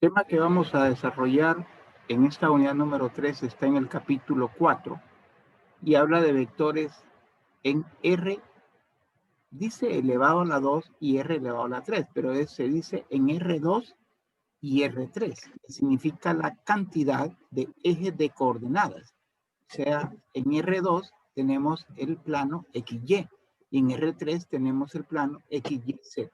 El tema que vamos a desarrollar en esta unidad número 3 está en el capítulo 4 y habla de vectores en R, dice elevado a la 2 y R elevado a la 3, pero se dice en R2 y R3, que significa la cantidad de ejes de coordenadas. O sea, en R2 tenemos el plano XY y en R3 tenemos el plano XYZ.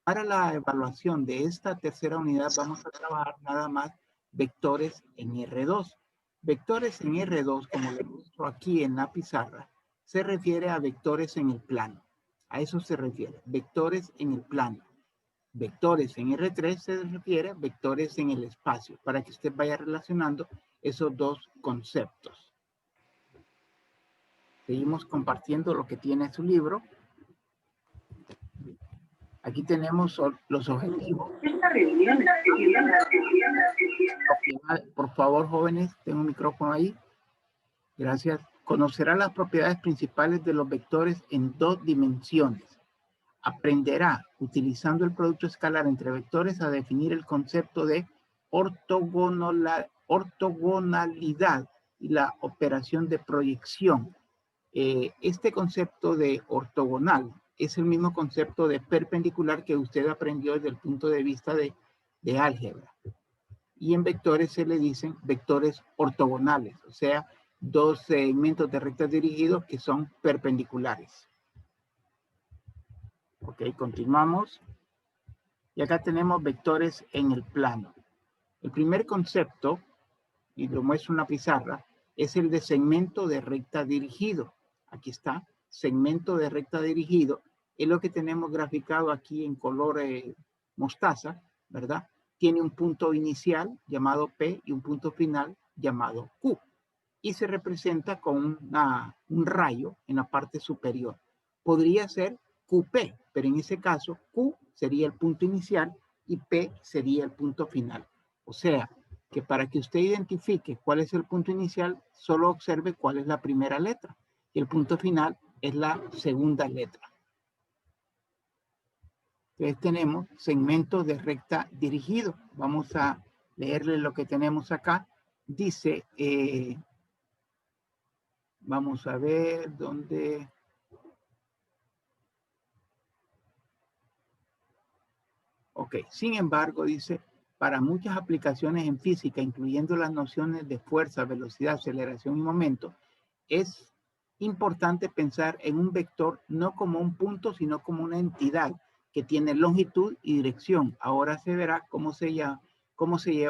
Para la evaluación de esta tercera unidad vamos a trabajar nada más vectores en R2. Vectores en R2, como les muestro aquí en la pizarra, se refiere a vectores en el plano. A eso se refiere, vectores en el plano. Vectores en R3 se refiere a vectores en el espacio, para que usted vaya relacionando esos dos conceptos. Seguimos compartiendo lo que tiene su libro. Aquí tenemos los objetivos. Por favor, jóvenes, tengo un micrófono ahí. Gracias. Conocerá las propiedades principales de los vectores en dos dimensiones. Aprenderá, utilizando el producto escalar entre vectores, a definir el concepto de ortogonalidad y la operación de proyección. Este concepto de ortogonal es el mismo concepto de perpendicular que usted aprendió desde el punto de vista de álgebra. Y en vectores se le dicen vectores ortogonales, o sea, dos segmentos de rectas dirigidos que son perpendiculares. Ok, continuamos. Y acá tenemos vectores en el plano. El primer concepto, y lo muestro en una pizarra, es el de segmento de recta dirigido. Aquí está, segmento de recta dirigido. Es lo que tenemos graficado aquí en color mostaza, ¿verdad? Tiene un punto inicial llamado P y un punto final llamado Q. Y se representa con un rayo en la parte superior. Podría ser QP, pero en ese caso Q sería el punto inicial y P sería el punto final. O sea, que para que usted identifique cuál es el punto inicial, solo observe cuál es la primera letra. Y el punto final es la segunda letra. Entonces tenemos segmento de recta dirigido. Vamos a leerle lo que tenemos acá. Dice, vamos a ver dónde. Ok, sin embargo, dice, para muchas aplicaciones en física, incluyendo las nociones de fuerza, velocidad, aceleración y momento, es importante pensar en un vector no como un punto, sino como una entidad que tiene longitud y dirección. Ahora se verá cómo se lleva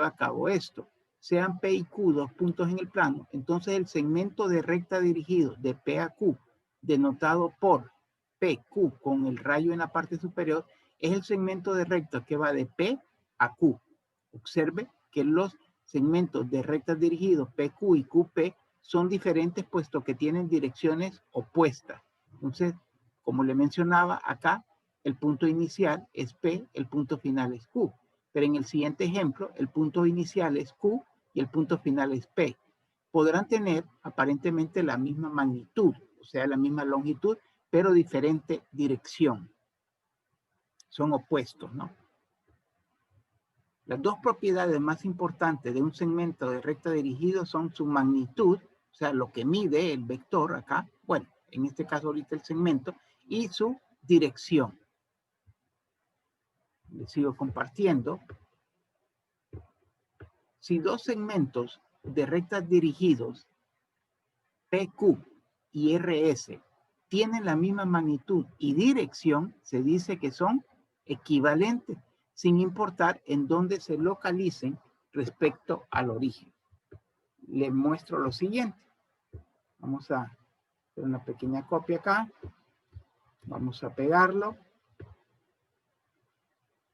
a cabo esto. Sean P y Q dos puntos en el plano, entonces el segmento de recta dirigido de P a Q, denotado por PQ con el rayo en la parte superior, es el segmento de recta que va de P a Q. Observe que los segmentos de rectas dirigidos PQ y QP son diferentes puesto que tienen direcciones opuestas. Entonces, como le mencionaba acá, el punto inicial es P, el punto final es Q. Pero en el siguiente ejemplo, el punto inicial es Q y el punto final es P. Podrán tener aparentemente la misma magnitud, o sea, la misma longitud, pero diferente dirección. Son opuestos, ¿no? Las dos propiedades más importantes de un segmento de recta dirigido son su magnitud, o sea, lo que mide el vector acá, bueno, en este caso ahorita el segmento, y su dirección. Les sigo compartiendo. Si dos segmentos de rectas dirigidos, PQ y RS, tienen la misma magnitud y dirección, se dice que son equivalentes, sin importar en dónde se localicen respecto al origen. Les muestro lo siguiente. Vamos a hacer una pequeña copia acá. Vamos a pegarlo.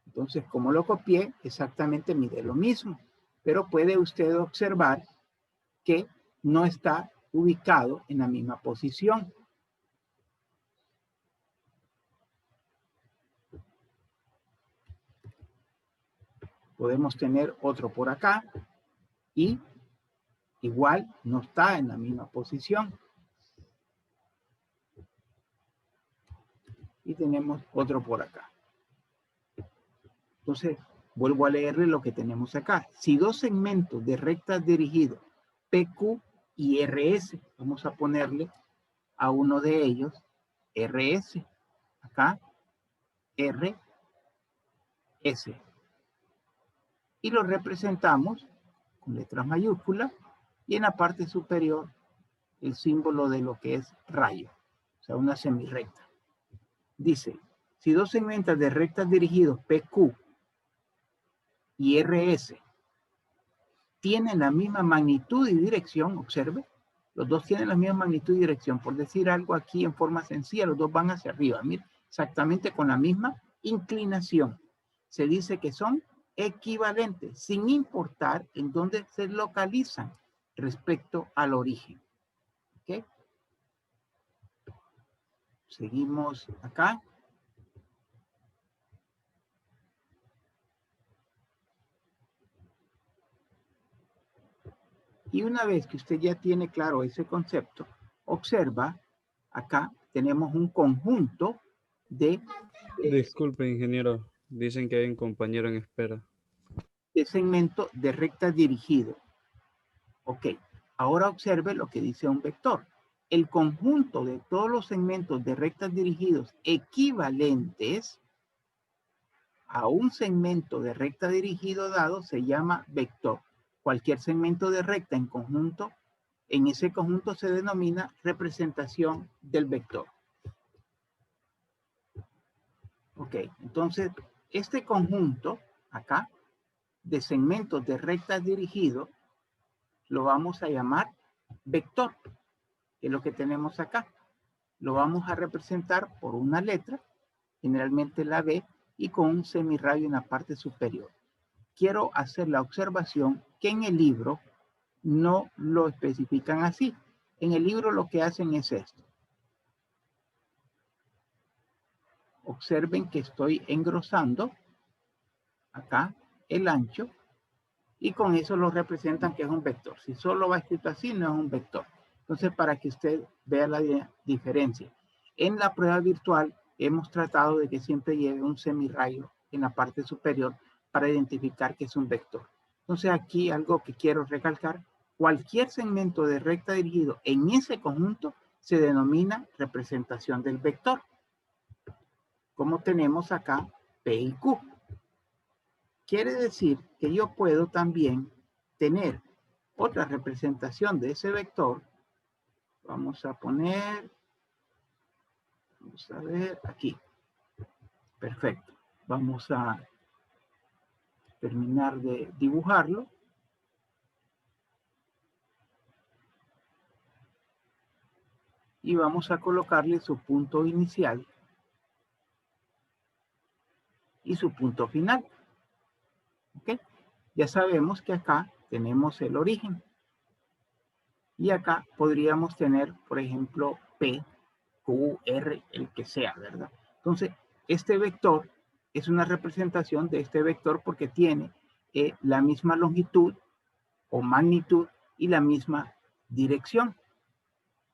Entonces, como lo copié, exactamente mide lo mismo. Pero puede usted observar que no está ubicado en la misma posición. Podemos tener otro por acá y igual no está en la misma posición. Y tenemos otro por acá. Entonces, vuelvo a leerle lo que tenemos acá. Si dos segmentos de rectas dirigidos PQ y RS, vamos a ponerle a uno de ellos RS, acá RS, y lo representamos con letras mayúsculas y en la parte superior el símbolo de lo que es rayo, o sea, una semirrecta. Dice, si dos segmentos de rectas dirigidos PQ y RS tienen la misma magnitud y dirección, observe, los dos tienen la misma magnitud y dirección. Por decir algo aquí en forma sencilla, los dos van hacia arriba. Mira, exactamente con la misma inclinación. Se dice que son equivalentes, sin importar en dónde se localizan respecto al origen. ¿Ok? Seguimos acá. Y una vez que usted ya tiene claro ese concepto, observa, acá tenemos un conjunto de Disculpe, ingeniero. Dicen que hay un compañero en espera. segmento de recta dirigido. Ok, ahora observe lo que dice un vector. El conjunto de todos los segmentos de rectas dirigidos equivalentes a un segmento de recta dirigido dado se llama vector. Cualquier segmento de recta en conjunto, en ese conjunto se denomina representación del vector. Ok, entonces este conjunto acá de segmentos de rectas dirigidos lo vamos a llamar vector, que es lo que tenemos acá. Lo vamos a representar por una letra, generalmente la B, y con un semirrayo en la parte superior. Quiero hacer la observación que en el libro no lo especifican así. En el libro lo que hacen es esto. Observen que estoy engrosando acá el ancho y con eso lo representan que es un vector. Si solo va escrito así, no es un vector. Entonces, para que usted vea la diferencia. En la prueba virtual hemos tratado de que siempre lleve un semirrayo en la parte superior para identificar que es un vector. Entonces, aquí algo que quiero recalcar, cualquier segmento de recta dirigido en ese conjunto se denomina representación del vector. Como tenemos acá P y Q. Quiere decir que yo puedo también tener otra representación de ese vector. Vamos a poner, vamos a ver aquí. Perfecto. Vamos a terminar de dibujarlo. Y vamos a colocarle su punto inicial y su punto final. ¿Ok? Ya sabemos que acá tenemos el origen. Y acá podríamos tener, por ejemplo, P, Q, R, el que sea, ¿verdad? Entonces, este vector es una representación de este vector porque tiene la misma longitud o magnitud y la misma dirección.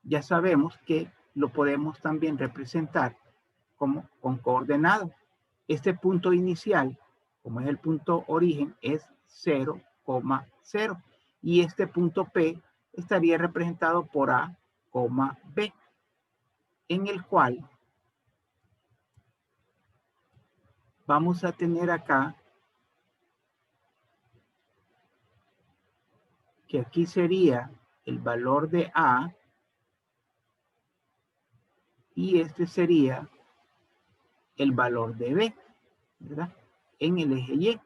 Ya sabemos que lo podemos también representar como con coordenadas. Este punto inicial, como es el punto origen, es 0,0. Y este punto P estaría representado por A, B, en el cual vamos a tener acá que aquí sería el valor de A y este sería el valor de B, ¿verdad? En el eje Y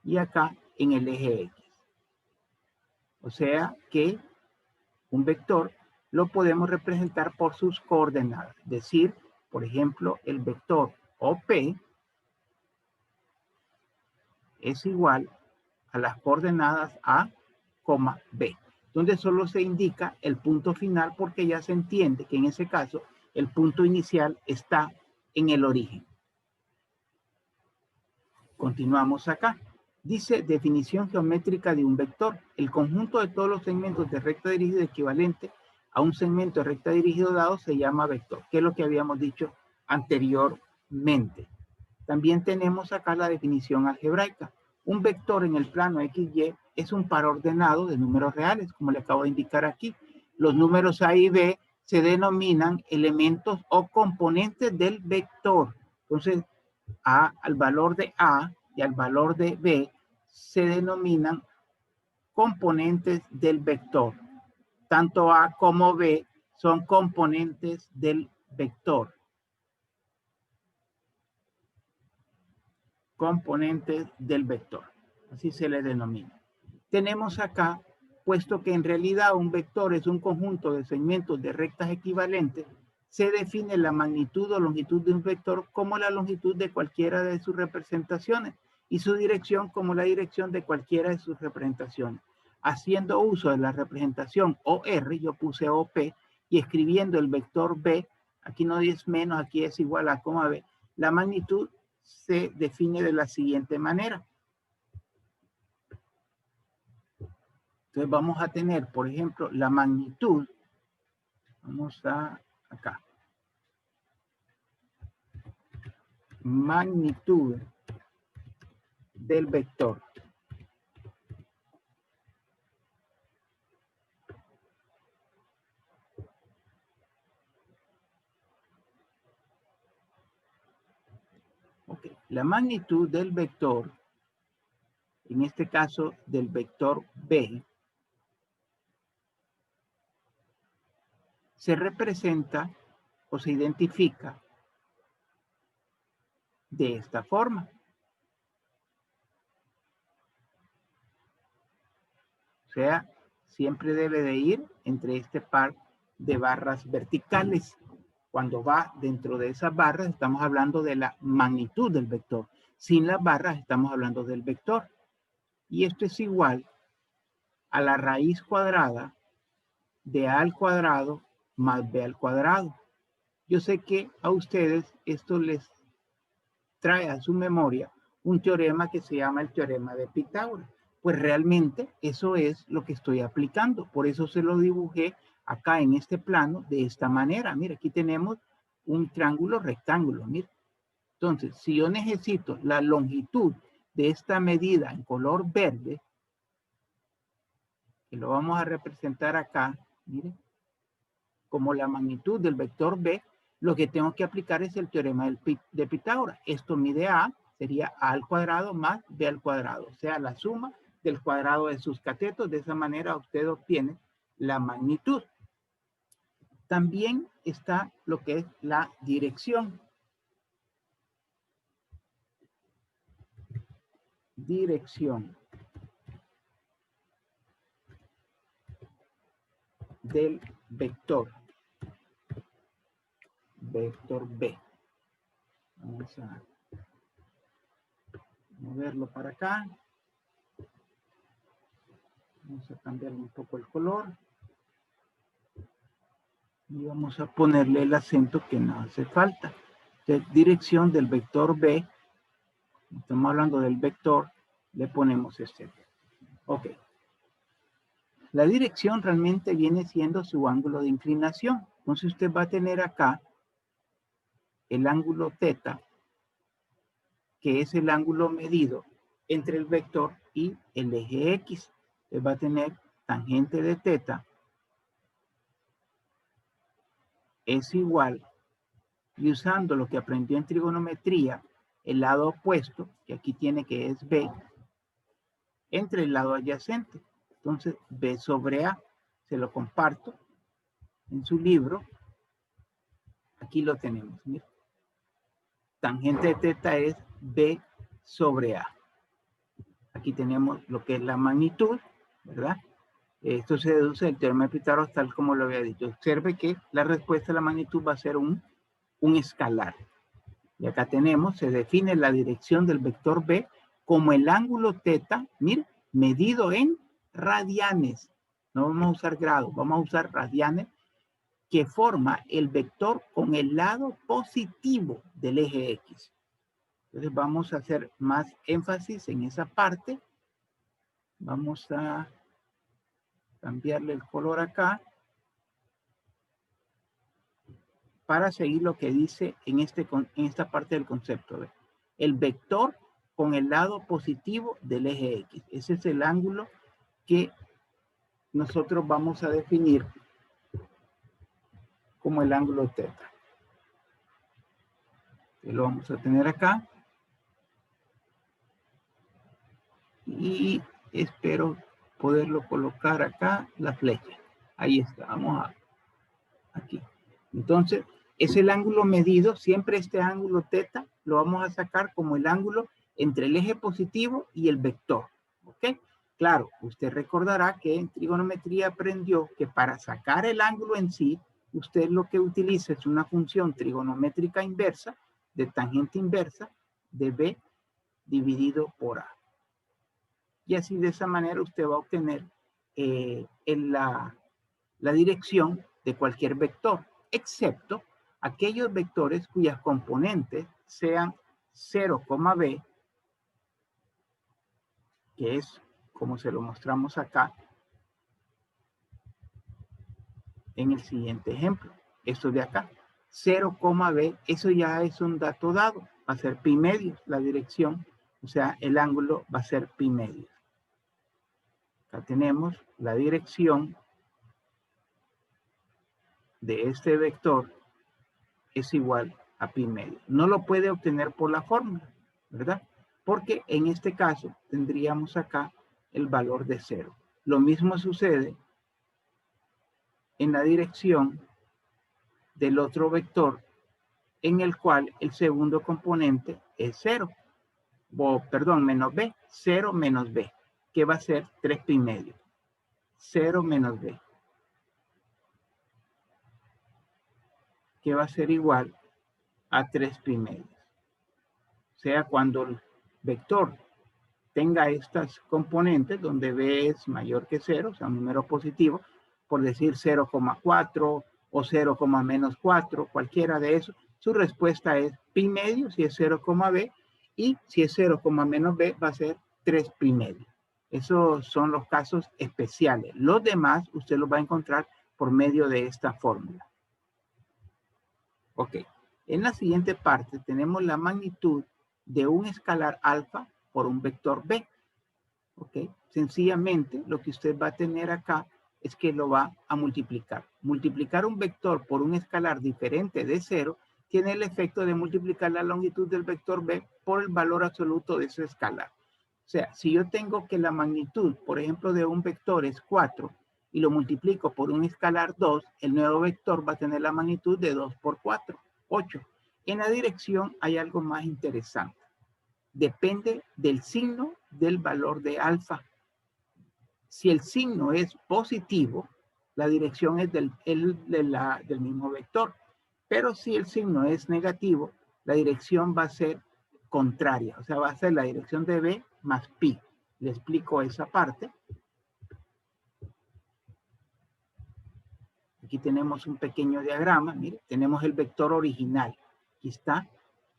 y acá en el eje X. O sea que un vector lo podemos representar por sus coordenadas. Es decir, por ejemplo, el vector OP es igual a las coordenadas A, B, donde solo se indica el punto final porque ya se entiende que en ese caso el punto inicial está en el origen. Continuamos acá. Dice definición geométrica de un vector. El conjunto de todos los segmentos de recta dirigida equivalente a un segmento de recta dirigido dado se llama vector, que es lo que habíamos dicho anteriormente. También tenemos acá la definición algebraica. Un vector en el plano XY es un par ordenado de números reales, como le acabo de indicar aquí. Los números A y B se denominan elementos o componentes del vector. Entonces, al valor de A y al valor de B se denominan componentes del vector. Tanto A como B son componentes del vector. Componentes del vector. Así se le denomina. Tenemos acá, puesto que en realidad un vector es un conjunto de segmentos de rectas equivalentes, se define la magnitud o longitud de un vector como la longitud de cualquiera de sus representaciones y su dirección como la dirección de cualquiera de sus representaciones. Haciendo uso de la representación OR, yo puse OP, y escribiendo el vector B, aquí no es menos, aquí es igual a coma B, la magnitud se define de la siguiente manera. Entonces vamos a tener, por ejemplo, la magnitud. Vamos a acá. Magnitud del vector. Okay. La magnitud del vector, en este caso del vector B, se representa o se identifica de esta forma. O sea, siempre debe de ir entre este par de barras verticales. Cuando va dentro de esas barras, estamos hablando de la magnitud del vector. Sin las barras, estamos hablando del vector. Y esto es igual a la raíz cuadrada de A al cuadrado más B al cuadrado. Yo sé que a ustedes esto les trae a su memoria un teorema que se llama el teorema de Pitágoras. Pues realmente eso es lo que estoy aplicando. Por eso se lo dibujé acá en este plano de esta manera. Mira, aquí tenemos un triángulo rectángulo. Mira. Entonces, si yo necesito la longitud de esta medida en color verde, que lo vamos a representar acá, mire, como la magnitud del vector B, lo que tengo que aplicar es el teorema de Pitágoras. Esto mide A, sería A al cuadrado más B al cuadrado, o sea, la suma del cuadrado de sus catetos. De esa manera usted obtiene la magnitud. También está lo que es la dirección. Dirección del vector. Vector B. Vamos a moverlo para acá. Vamos a cambiar un poco el color. Y vamos a ponerle el acento que no hace falta. Entonces, dirección del vector B. Estamos hablando del vector. Le ponemos este. Ok. La dirección realmente viene siendo su ángulo de inclinación. Entonces usted va a tener acá el ángulo θ, que es el ángulo medido entre el vector y el eje X. Usted va a tener tangente de θ es igual, y usando lo que aprendió en trigonometría, el lado opuesto, que aquí tiene que es B, entre el lado adyacente. Entonces, B sobre A, se lo comparto en su libro. Aquí lo tenemos, mira. Tangente de θ es B sobre A. Aquí tenemos lo que es la magnitud, ¿verdad? Esto se deduce del teorema de Pitágoras tal como lo había dicho. Observe que la respuesta a la magnitud va a ser un escalar. Y acá tenemos, se define la dirección del vector B como el ángulo θ, mire, medido en radianes. No vamos a usar grados, vamos a usar radianes, que forma el vector con el lado positivo del eje X. Entonces vamos a hacer más énfasis en esa parte. Vamos a cambiarle el color acá para seguir lo que dice en esta parte del concepto. el vector con el lado positivo del eje X. Ese es el ángulo que nosotros vamos a definir como el ángulo teta. Lo vamos a tener acá. Y espero poderlo colocar acá, la flecha. Ahí está, vamos a aquí. Entonces, es el ángulo medido, siempre este ángulo teta lo vamos a sacar como el ángulo entre el eje positivo y el vector. ¿Ok? Claro, usted recordará que en trigonometría aprendió que para sacar el ángulo en sí, usted lo que utiliza es una función trigonométrica inversa de tangente inversa de B dividido por A. Y así de esa manera usted va a obtener la dirección de cualquier vector, excepto aquellos vectores cuyas componentes sean 0, b, que es como se lo mostramos acá en el siguiente ejemplo. Esto de acá, 0, b, eso ya es un dato dado, va a ser pi medios la dirección, o sea, el ángulo va a ser pi medios. Acá tenemos la dirección de este vector es igual a pi medio. No lo puede obtener por la fórmula, ¿verdad? Porque en este caso tendríamos acá el valor de 0. Lo mismo sucede en la dirección del otro vector en el cual el segundo componente es 0. Perdón, menos b. 0 menos b, que va a ser 3 pi medio. 0 menos b, que va a ser igual a 3 pi medio. O sea, cuando el vector tenga estas componentes donde b es mayor que 0, o sea, un número positivo, por decir 0,4 o 0, menos 4, cualquiera de esos, su respuesta es pi medio si es 0, b, y si es 0, menos b va a ser 3 pi medio. Esos son los casos especiales. Los demás usted los va a encontrar por medio de esta fórmula. Ok. En la siguiente parte tenemos la magnitud de un escalar alfa por un vector b. ¿Ok? Sencillamente lo que usted va a tener acá es que lo va a multiplicar. Multiplicar un vector por un escalar diferente de 0 tiene el efecto de multiplicar la longitud del vector b por el valor absoluto de ese escalar. O sea, si yo tengo que la magnitud, por ejemplo, de un vector es 4 y lo multiplico por un escalar 2, el nuevo vector va a tener la magnitud de 2 por 4, 8. En la dirección hay algo más interesante. Depende del signo del valor de alfa. Si el signo es positivo, la dirección es del mismo vector. Pero si el signo es negativo, la dirección va a ser contraria. O sea, va a ser la dirección de B más pi. Le explico esa parte. Aquí tenemos un pequeño diagrama. Mire, tenemos el vector original. Aquí está,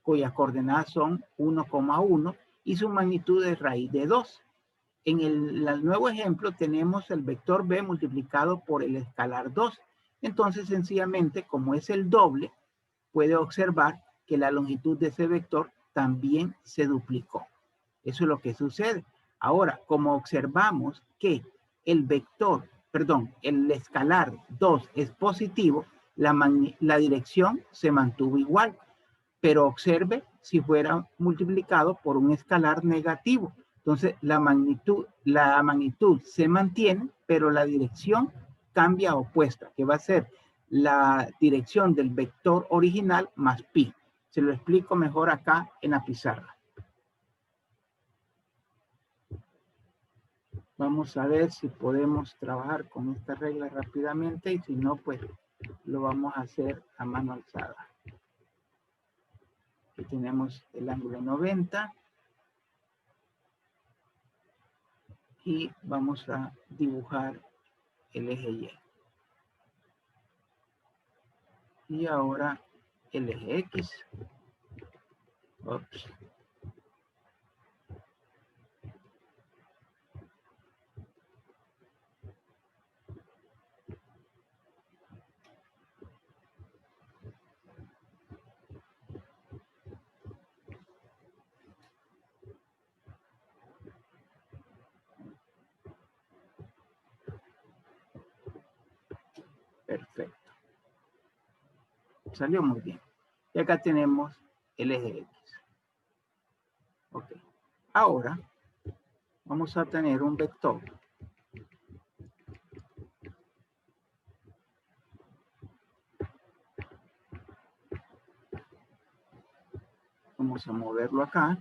cuyas coordenadas son 1,1 y su magnitud es raíz de 2. En el nuevo ejemplo tenemos el vector b multiplicado por el escalar 2. Entonces, sencillamente, como es el doble, puede observar que la longitud de ese vector también se duplicó. Eso es lo que sucede. Ahora, como observamos que el escalar 2 es positivo, la dirección se mantuvo igual. Pero observe si fuera multiplicado por un escalar negativo. Entonces, la magnitud se mantiene, pero la dirección cambia a opuesta, que va a ser la dirección del vector original más pi. Se lo explico mejor acá en la pizarra. Vamos a ver si podemos trabajar con esta regla rápidamente y si no, pues lo vamos a hacer a mano alzada. Aquí tenemos el ángulo 90. Y vamos a dibujar el eje Y. Y ahora el eje X. Ups. Perfecto. Salió muy bien. Y acá tenemos el eje X. Ok. Ahora vamos a tener un vector. Vamos a moverlo acá.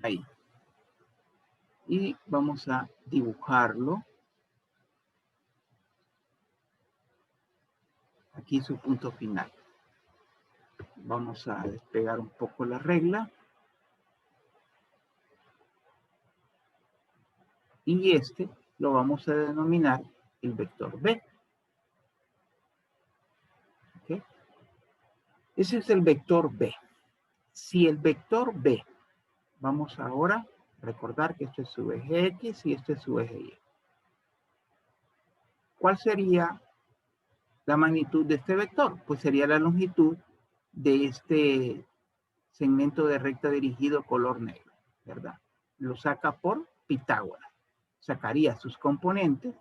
Ahí. Y vamos a dibujarlo. Aquí su punto final. Vamos a despegar un poco la regla. Y este lo vamos a denominar el vector B. ¿Okay? Ese es el vector B. Si el vector B, vamos ahora a recordar que esto es su eje X y este es su eje Y. ¿Cuál sería la magnitud de este vector? Pues sería la longitud de este segmento de recta dirigido color negro, ¿verdad? Lo saca por Pitágoras. Sacaría sus componentes.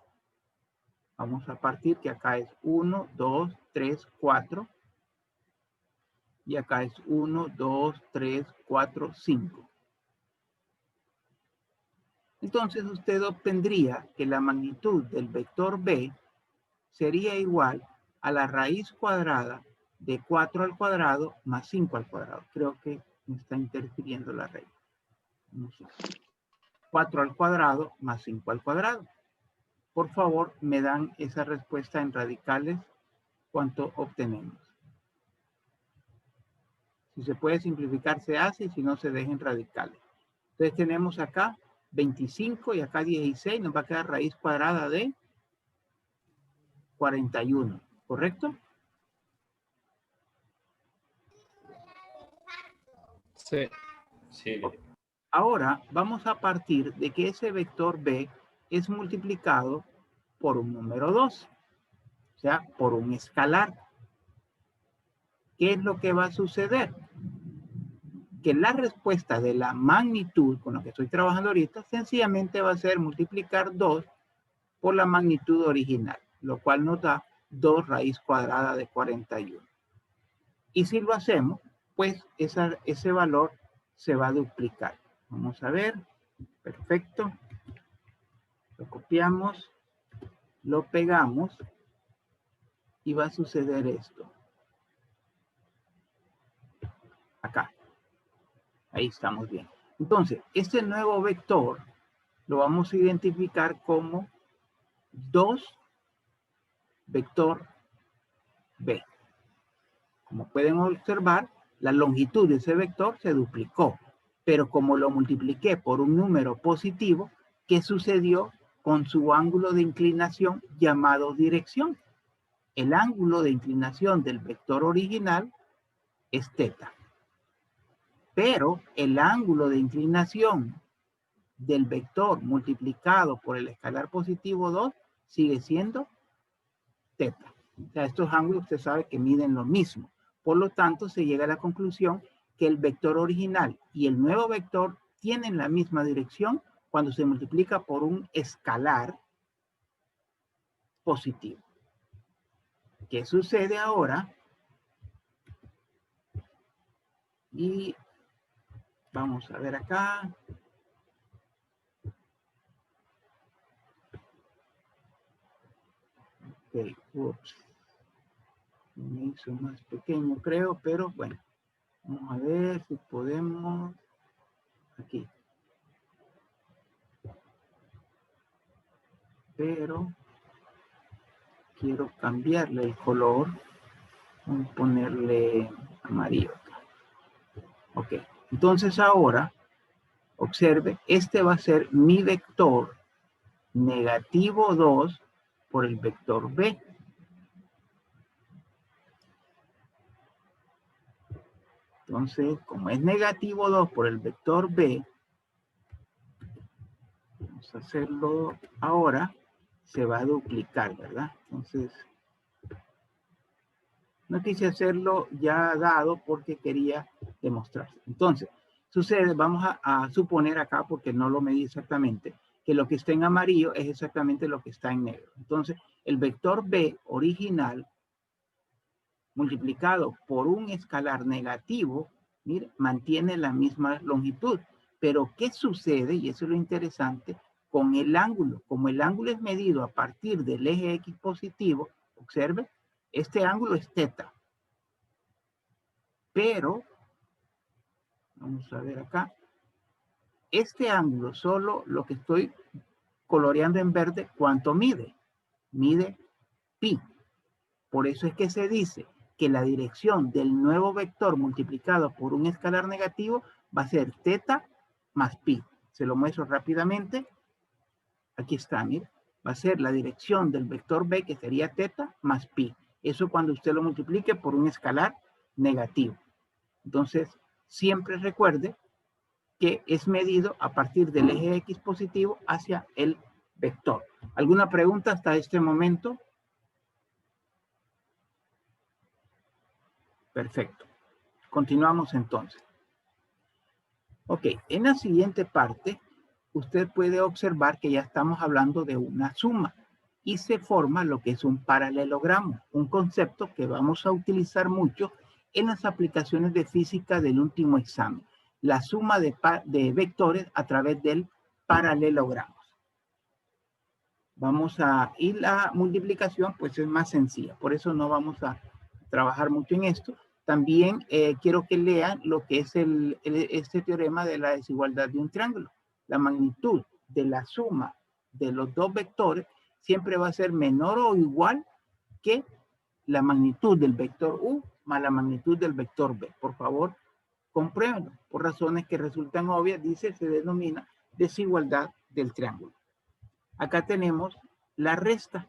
Vamos a partir que acá es 1, 2, 3, 4. Y acá es 1, 2, 3, 4, 5. Entonces usted obtendría que la magnitud del vector B sería igual a la raíz cuadrada de 4 al cuadrado más 5 al cuadrado. Creo que me está interfiriendo la regla. 4 al cuadrado más 5 al cuadrado. Por favor, me dan esa respuesta en radicales. ¿Cuánto obtenemos? Si se puede simplificar, se hace, y si no, se dejen radicales. Entonces tenemos acá 25 y acá 16. Nos va a quedar raíz cuadrada de 41. ¿Correcto? Sí. Sí. Ahora vamos a partir de que ese vector B es multiplicado por un número 2. O sea, por un escalar. ¿Qué es lo que va a suceder? Que la respuesta de la magnitud con la que estoy trabajando ahorita sencillamente va a ser multiplicar 2 por la magnitud original, lo cual nos da 2 raíz cuadrada de 41. Y si lo hacemos, pues ese valor se va a duplicar. Vamos a ver. Perfecto. Lo copiamos, lo pegamos y va a suceder esto. Acá. Ahí estamos bien. Entonces, este nuevo vector lo vamos a identificar como 2 vector B. Como pueden observar, la longitud de ese vector se duplicó, pero como lo multipliqué por un número positivo, ¿qué sucedió con su ángulo de inclinación llamado dirección? El ángulo de inclinación del vector original es θ. Pero el ángulo de inclinación del vector multiplicado por el escalar positivo 2 sigue siendo θ. O sea, estos ángulos usted sabe que miden lo mismo. Por lo tanto, se llega a la conclusión que el vector original y el nuevo vector tienen la misma dirección cuando se multiplica por un escalar positivo. ¿Qué sucede ahora? Y vamos a ver acá. Ok, ups. Me hizo más pequeño, creo, pero bueno. Vamos a ver si podemos. Aquí. Pero quiero cambiarle el color. Vamos a ponerle amarillo. Ok. Entonces ahora, observe, este va a ser mi vector negativo 2 por el vector B. Entonces, como es negativo 2 por el vector B, vamos a hacerlo ahora, se va a duplicar, ¿verdad? Entonces, no quise hacerlo ya dado porque quería demostrar. Entonces, sucede, vamos a suponer acá, porque no lo medí exactamente, que lo que está en amarillo es exactamente lo que está en negro. Entonces, el vector B original multiplicado por un escalar negativo, mire, mantiene la misma longitud. Pero, ¿qué sucede? Y eso es lo interesante, con el ángulo. Como el ángulo es medido a partir del eje X positivo, observe, este ángulo es teta. Pero, vamos a ver acá, este ángulo, solo lo que estoy coloreando en verde, ¿cuánto mide? Mide pi. Por eso es que se dice que la dirección del nuevo vector multiplicado por un escalar negativo va a ser teta más pi. Se lo muestro rápidamente. Aquí está, mire. Va a ser la dirección del vector B, que sería teta más pi. Eso cuando usted lo multiplique por un escalar negativo. Entonces, siempre recuerde que es medido a partir del eje X positivo hacia el vector. ¿Alguna pregunta hasta este momento? Perfecto. Continuamos entonces. Ok, en la siguiente parte, usted puede observar que ya estamos hablando de una suma y se forma lo que es un paralelogramo, un concepto que vamos a utilizar mucho en las aplicaciones de física del último examen. La suma de vectores a través del paralelogramo. Vamos a ir la multiplicación, pues es más sencilla. Por eso no vamos a trabajar mucho en esto. También quiero que lean lo que es este teorema de la desigualdad de un triángulo. La magnitud de la suma de los dos vectores siempre va a ser menor o igual que la magnitud del vector U más la magnitud del vector B. Por favor, compruébenlo. Por razones que resultan obvias, dice, se denomina desigualdad del triángulo. Acá tenemos la resta,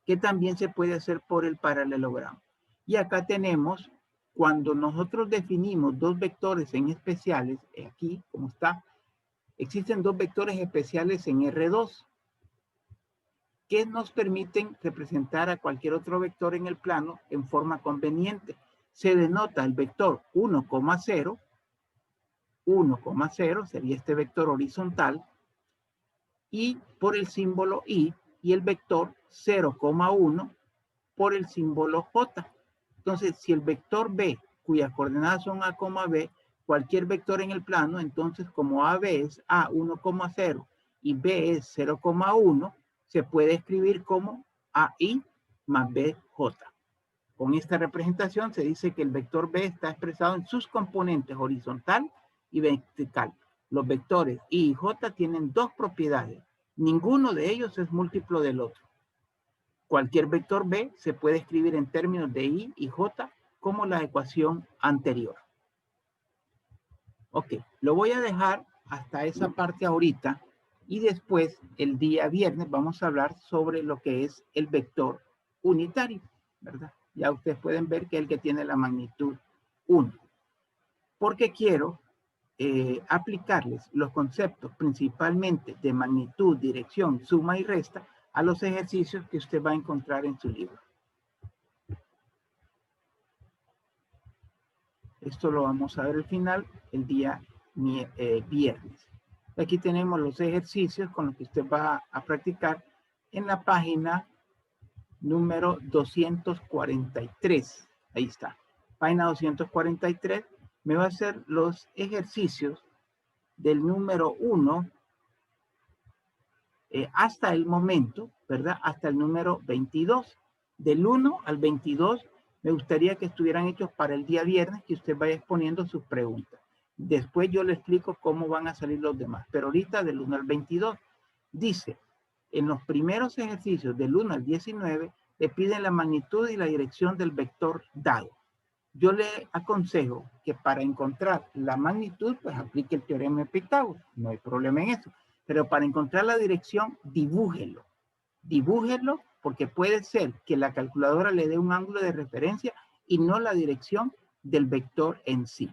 que también se puede hacer por el paralelogramo. Y acá tenemos, cuando nosotros definimos dos vectores en especiales, aquí, como está, existen dos vectores especiales en R2, que nos permiten representar a cualquier otro vector en el plano en forma conveniente. Se denota el vector 1,0, 1,0 sería este vector horizontal, y por el símbolo I, y el vector 0,1 por el símbolo J. Entonces, si el vector B, cuyas coordenadas son A, B, cualquier vector en el plano, entonces como AB es A 1,0 y B es 0,1, se puede escribir como AI más BJ. Con esta representación se dice que el vector B está expresado en sus componentes horizontal y vertical. Los vectores I y J tienen dos propiedades. Ninguno de ellos es múltiplo del otro. Cualquier vector B se puede escribir en términos de I y J como la ecuación anterior. Ok, lo voy a dejar hasta esa parte ahorita y después el día viernes vamos a hablar sobre lo que es el vector unitario, ¿verdad? Ya ustedes pueden ver que es el que tiene la magnitud 1. Porque quiero aplicarles los conceptos principalmente de magnitud, dirección, suma y resta a los ejercicios que usted va a encontrar en su libro. Esto lo vamos a ver al final, el día viernes. Aquí tenemos los ejercicios con los que usted va a practicar en la página número 243. Ahí está. Página 243 me va a hacer los ejercicios del número 1 hasta el momento, ¿verdad? Hasta el número 22. Del 1 al 22 me gustaría que estuvieran hechos para el día viernes, que usted vaya exponiendo sus preguntas. Después yo le explico cómo van a salir los demás. Pero ahorita del 1 al 22 dice, en los primeros ejercicios del 1 al 19 le piden la magnitud y la dirección del vector dado. Yo le aconsejo que para encontrar la magnitud, pues aplique el teorema de Pitágoras. No hay problema en eso. Pero para encontrar la dirección, dibújelo. Dibújelo porque puede ser que la calculadora le dé un ángulo de referencia y no la dirección del vector en sí.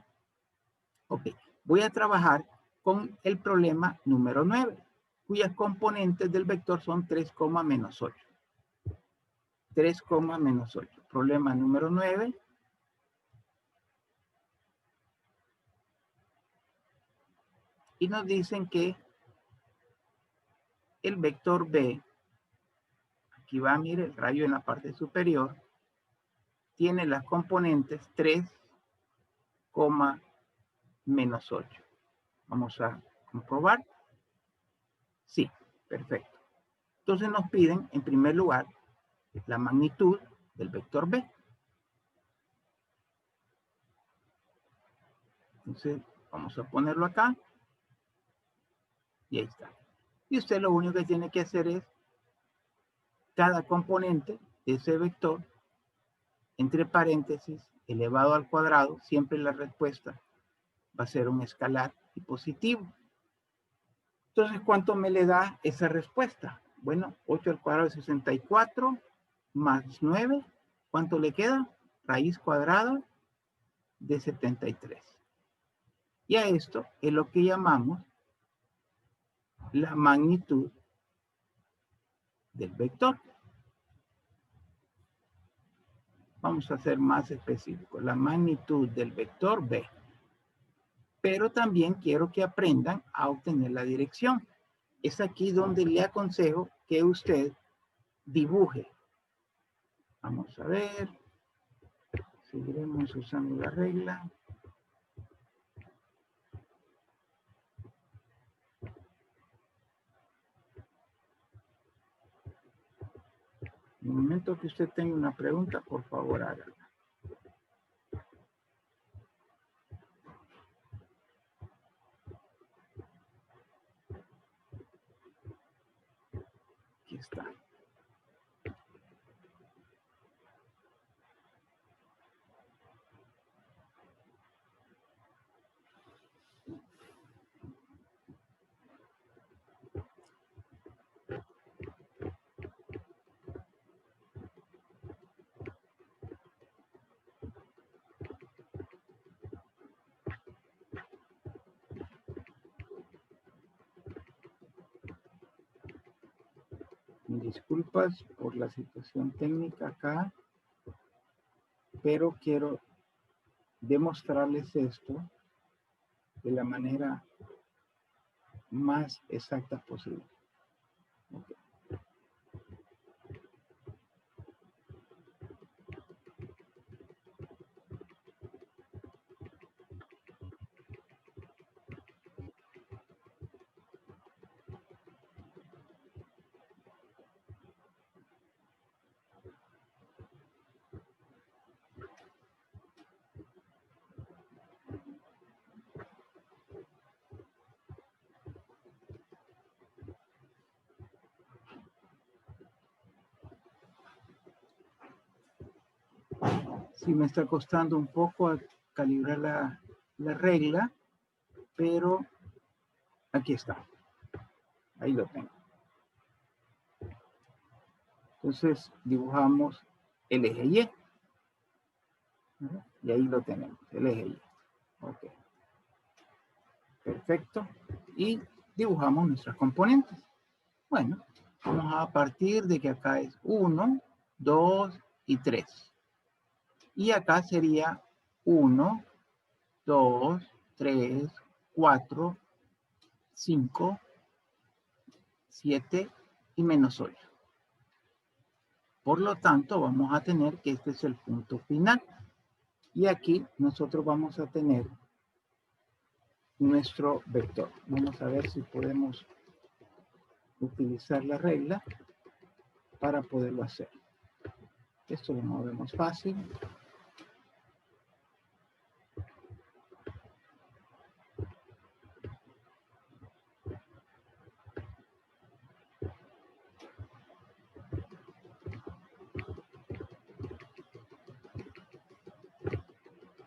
Ok, voy a trabajar con el problema número 9, cuyas componentes del vector son 3, menos 8. 3, menos 8. Problema número 9. Y nos dicen que el vector B, aquí va, mire, el rayo en la parte superior, tiene las componentes 3, menos 8. Vamos a comprobar. Sí, perfecto. Entonces nos piden, en primer lugar, la magnitud del vector B. Entonces, vamos a ponerlo acá. Y ahí está. Y usted lo único que tiene que hacer es cada componente de ese vector, entre paréntesis, elevado al cuadrado, siempre la respuesta va a ser un escalar y positivo. Entonces, ¿cuánto me le da esa respuesta? Bueno, 8 al cuadrado de 64 más 9. ¿Cuánto le queda? Raíz cuadrada de 73. Y a esto es lo que llamamos la magnitud del vector. Vamos a ser más específicos. La magnitud del vector B. Pero también quiero que aprendan a obtener la dirección. Es aquí donde le aconsejo que usted dibuje. Vamos a ver. Seguiremos usando la regla. En el momento que usted tenga una pregunta, por favor, hágala. Aquí está. Disculpas por la situación técnica acá, pero quiero demostrarles esto de la manera más exacta posible. Okay. Sí me está costando un poco calibrar la regla, pero aquí está. Ahí lo tengo. Entonces dibujamos el eje Y. Y ahí lo tenemos, el eje Y. Ok. Perfecto. Y dibujamos nuestras componentes. Bueno, vamos a partir de que acá es 1, 2 y 3. Y acá sería 1, 2, 3, 4, 5, 7 y menos 8. Por lo tanto, vamos a tener que este es el punto final. Y aquí nosotros vamos a tener nuestro vector. Vamos a ver si podemos utilizar la regla para poderlo hacer. Esto lo movemos fácil.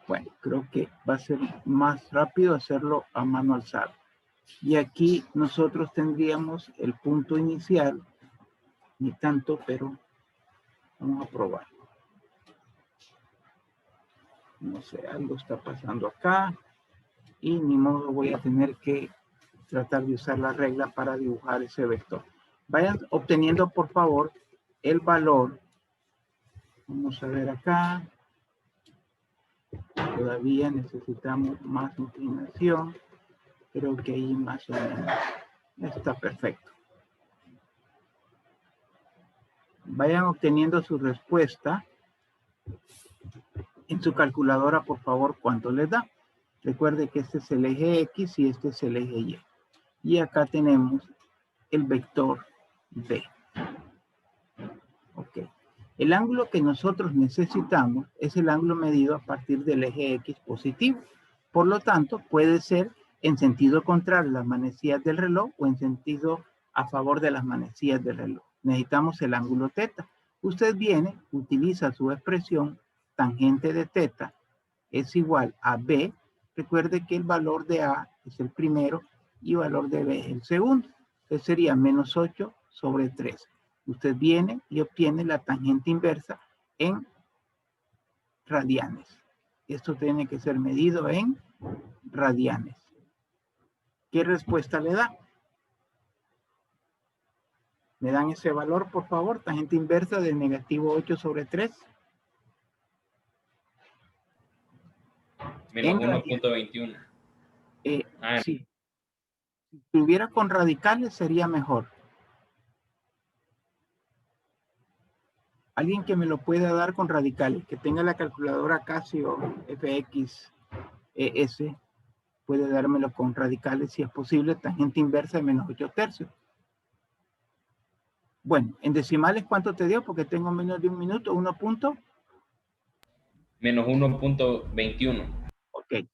Bueno, creo que va a ser más rápido hacerlo a mano alzada. Y aquí nosotros tendríamos el punto inicial, ni tanto, pero vamos a probar. No sé, algo está pasando acá y ni modo voy a tener que tratar de usar la regla para dibujar ese vector. Vayan obteniendo, por favor, el valor. Vamos a ver acá. Todavía necesitamos más inclinación. Creo que ahí más o menos está perfecto. Vayan obteniendo su respuesta en su calculadora, por favor, cuánto les da. Recuerde que este es el eje X y este es el eje Y. Y acá tenemos el vector B. Ok. El ángulo que nosotros necesitamos es el ángulo medido a partir del eje X positivo. Por lo tanto, puede ser en sentido contrario a las manecillas del reloj o en sentido a favor de las manecillas del reloj. Necesitamos el ángulo θ. Usted viene, utiliza su expresión tangente de θ es igual a B. Recuerde que el valor de A es el primero y el valor de B es el segundo. Entonces sería menos 8 sobre 3. Usted viene y obtiene la tangente inversa en radianes. Esto tiene que ser medido en radianes. ¿Qué respuesta le da? ¿Me dan ese valor, por favor? Tangente inversa de negativo 8 sobre 3. Menos 1.21. Si estuviera con radicales sería mejor. Alguien que me lo pueda dar con radicales, que tenga la calculadora Casio FX ES, puede dármelo con radicales si es posible, tangente inversa de menos 8 tercios. Bueno, en decimales, ¿cuánto te dio? Porque tengo menos de un minuto, 1 punto. Menos 1.21. Ok.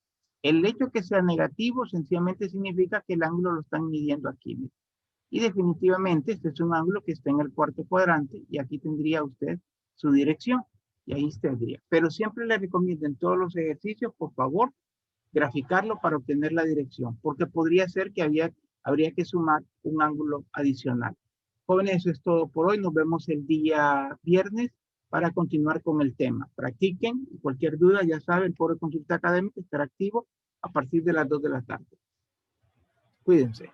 El hecho que sea negativo sencillamente significa que el ángulo lo están midiendo aquí. Y definitivamente este es un ángulo que está en el cuarto cuadrante y aquí tendría usted su dirección y ahí tendría. Pero siempre le recomiendo en todos los ejercicios, por favor, graficarlo para obtener la dirección, porque podría ser que habría que sumar un ángulo adicional. Jóvenes, eso es todo por hoy. Nos vemos el día viernes para continuar con el tema. Practiquen. Cualquier duda, ya saben, el foro de consulta académica estará activo a partir de las 2 de la tarde. Cuídense.